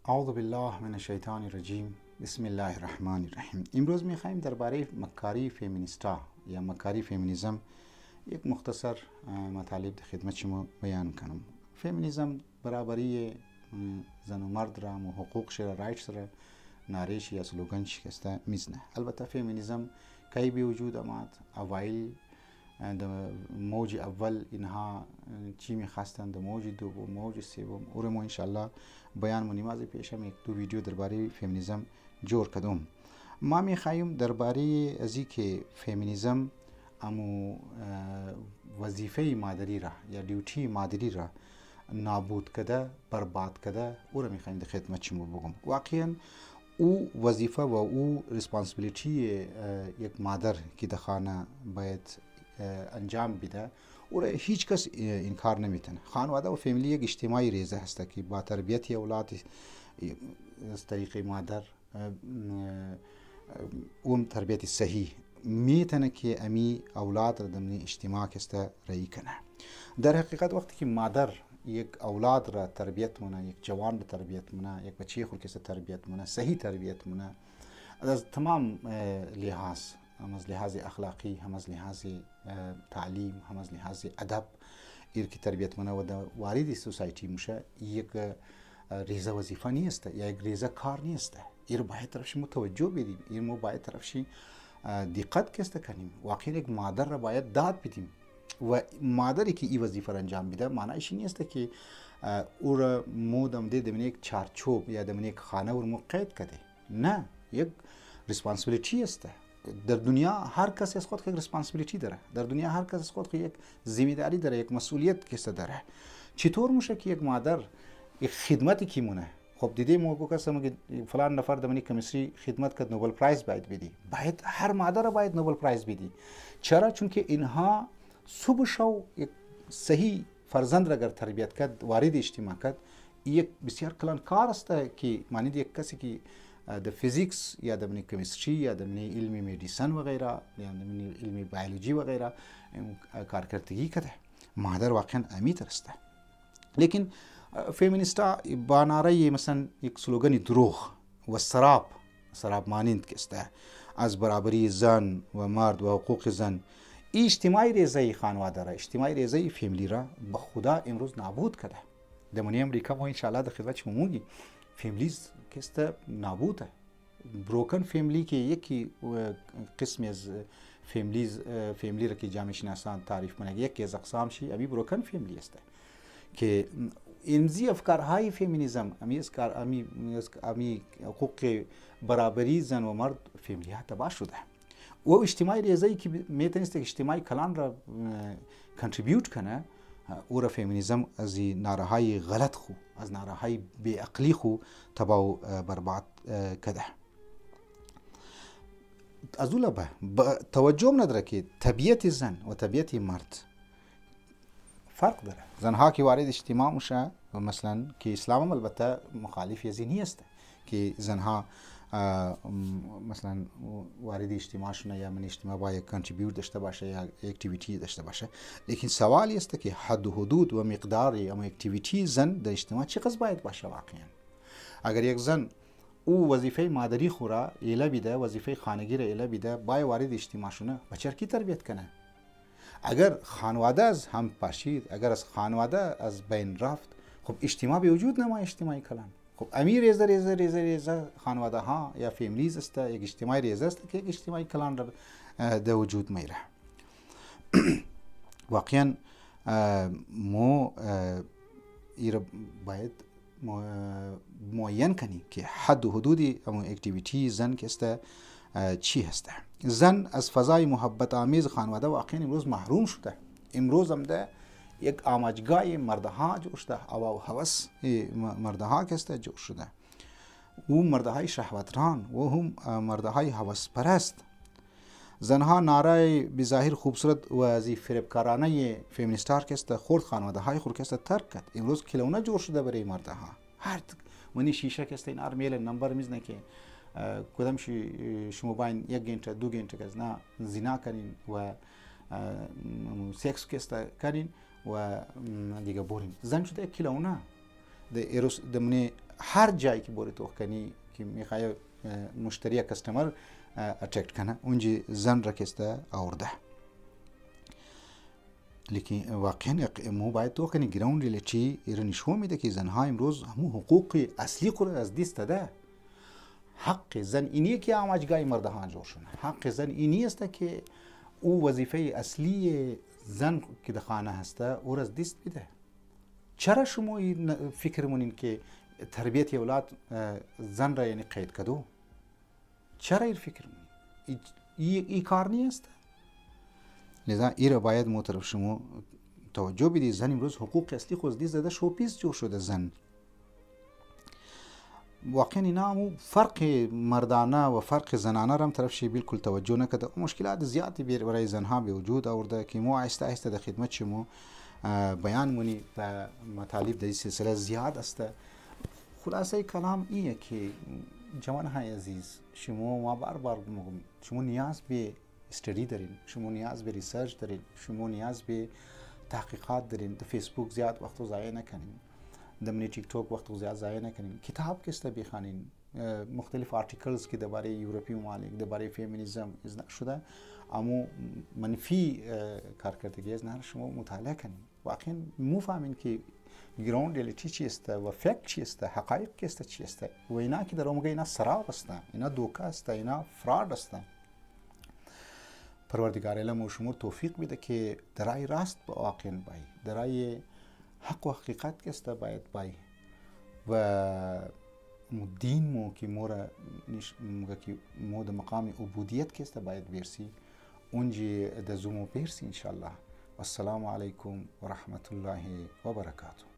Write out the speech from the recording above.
اعوذ بالله من الشیطان الرجیم. بسم الله الرحمن الرحیم. امروز میخوایم درباره مکاری فمینیستا یا مکاری فمینیزم یک مختصر مطالب در خدمت شما بیان کنم. فمینیزم برابری زن و مرد را و حقوقش را رایتس را نعرهش یا سلوگانش کسته میزنه. البته فمینیزم کی به وجود آمد؟ اوایل موج اول اینها چی میخواستند، موج دوم، موج سوم او رو ما انشالله بیان منیم. از پیشم یک دو ویدیو درباره فمینیزم جور کردم. ما میخوایم درباره ازی که فمینیزم امو وظیفه مادری را یا دیوتی مادری را نابود کده، برباد کده، او را میخوایم در خدمت شما بگم. واقعا او وظیفه و او ریسپانسیبیلیتی یک مادر که در خانه باید انجام بده او را هیچ کس انکار نمیتونه. خانواده و فامیلی یک اجتماعی ریزه هست که با تربیت اولاد از طریق مادر اون تربیت صحیح میتونه که امی اولاد را در اجتماع کسته رایی کنه. در حقیقت وقتی که مادر یک اولاد را تربیت مونه، یک جوان را تربیت مونه، یک بچه خود کسته تربیت مونه، صحیح تربیت مونه از تمام لحاظ، هم از لحاظ اخلاقی، هم از لحاظ تعلیم، هم از لحاظ ادب ایر که تربیت منه و در وارد سوسایتی میشه یک ریزه وظیفه نیست یا یک ریزه کار نیست. ایر باید طرفش متوجه بدیم، ایر ما باید طرفش دقت کسته کنیم. واقعا یک مادر را باید داد بدیم و مادری که این وظیفه را انجام بده معنیش نیست که او را مو دمده دمین یک چارچوب یا دمین یک خانه و مو قید کده. نه، یک ریسپانسیبیلیتی است. در دنیا هر کس از خود یک ریسپانسیبیلیتی داره. در دنیا هر کس از خود یک ذمه‌داری داره، یک مسئولیت کسته داره. چطور میشه که یک مادر یک خدمتی کی مونه؟ خب دیدی موقع کسا که فلان نفر دمنی کمیسری خدمت کرد نوبل پرایز باید بدی. باید هر مادر باید نوبل پرایز بدی. چرا؟ چون که اینها صبح شو یک صحیح فرزند را اگر تربیت کرد، وارد اجتماع کرد، یک بسیار کلان کار است که مانند یک کسی که د فیزیکس یا د کیمستری یا د علم مدیسن و غیره یا د علم بیولوژی و غیره کارکردگی کرده. مادر واقعا امیت است. لیکن فمینیستا با نعره مثلا یک سلوگان دروغ و سراب مانند کسته از برابری زن و مرد و حقوق زن، اجتماعی ریزه خانواده را، اجتماعی ریزه فامیلی را به خدا امروز نابود کرده. در امریکا ما انشاءالله در خدمت شما میگیم فامیلیز کسته نابوده. بروکن فامیلی که یکی قسمی از فامیلی را که جامعه شناسان تعریف کنه یکی از اقسامشی امی بروکن فامیلی است که امزی افکارهای فمینیزم، امی حقوق برابری زن و مرد فامیلی ها تباه شده و اجتماعی ریزه‌ای که میتونست اجتماعی کلان را کنتریبیوت کنه او را فمینیزم از نعره‌های غلط خو، از نعره‌های بی عقلی خو تباه و برباد کده. از اون لبه توجه نداره که طبیعت زن و طبیعت مرد فرق داره. زنها که وارد اجتماع میشه و مثلا که اسلام البته مخالف ازی نیست که زنها مثلا وارد اجتماع شونه یا من اجتماع باید کنتریبیوت داشته باشه یا اکتیویتی داشته باشه، لیکن سوالی است که حد و حدود و مقدار اما اکتیویتی زن در اجتماع چقدر باید باشه. واقعا اگر یک زن او وظیفه مادری خورا ایله بیده، وظیفه خانگی را ایله بیده، باید وارد اجتماع شونه بچه کی تربیت کنه؟ اگر خانواده از هم پاشید، اگر از خانواده از بین رفت، خب اجتماع به وجود نما اجتماعی کلان. خب امی ریزه خانواده ها یا فامیلیز است، یک اجتماعی ریزه است که یک اجتماعی کلان را در وجود میره. واقعا ما ایر باید معین کنی که حد و حدودی اما اکتیویتی زن که است چی هسته. زن از فضای محبت آمیز خانواده واقعا امروز محروم شده. امروز هم ده یک آماجگاه مردها جور شده، او هوس مردها کسته جور شده. او مردهای شهوتران و هم مردهای هوس پرست. زنها نعره بظاهر خوبصورت و از فریبکارانه فمینیستار کسته خورد خانواده های خود کسته ترک کرد. امروز کلونه جور شده برای مردها. هر منی شیشه کسته این میل نمبر میزنه که کدام شما باید یک گنته دو گنته که نه زنا کنین و سکس کسته کنین و دیگه برین. زن شده کلونه د منی هر جایی که بری تو کنی که میخوای مشتری یا کستمر اترکت کنه اونجا زن را کسته آورده. لیکن واقعا مو باید تو کنی گراوند ریلیتی نشون میده که زنها امروز همو حقوق اصلی خود از دست داده. حق زن اینیه که آماجگاه مردها جور شونه. حق زن اینی است که او وظیفه اصلی زن که در خانه هسته او از دست میده. چرا شما این فکر مونین که تربیت اولاد زن را یعنی قید کدو؟ چرا این فکر مونین؟ این کار نیست. لذا این را باید محترم شما توجه بدید. زن امروز حقوق اصلی خود دست داده، شوپیس جور شده زن. واقعا اینا همو فرق مردانه و فرق زنانه را هم طرف شی بالکل توجه نکرده. مشکلات زیادی برای زنها به وجود آورده که ما آهسته آهسته در خدمت شما بیان مونی و مطالب در این سلسله زیاد است. خلاصه کلام اینه که جوانهای عزیز، شما ما بار میگم شما نیاز به استدی دارین، شما نیاز به ریسرچ دارین، شما نیاز به تحقیقات دارین. در فیسبوک زیاد وقت ضایع نکنین، در تیک توک وقت زیاد ضایع نکنین. کتاب کسته بخوانین، مختلف آرتیکلز که درباره یورپی ممالک درباره فمینیسم از شده اما منفی کارکردگی از نه شما مطالعه کنین. واقعا مفهمین که گراوند ریلیتی چیست و فکت چیست، حقایق کیست چیست و اینا که در اومگه اینا سراب است، اینا دوکه است، اینا فراد است. پروردگار علم و شما توفیق بده که درای راست با واقعا بای، درای حق و حقیقت کیست باید بای و دین مو که مورا که مود مقام عبودیت کیست باید برسی اونجی دزومو برسی انشالله. والسلام علیکم و رحمت الله و برکاته.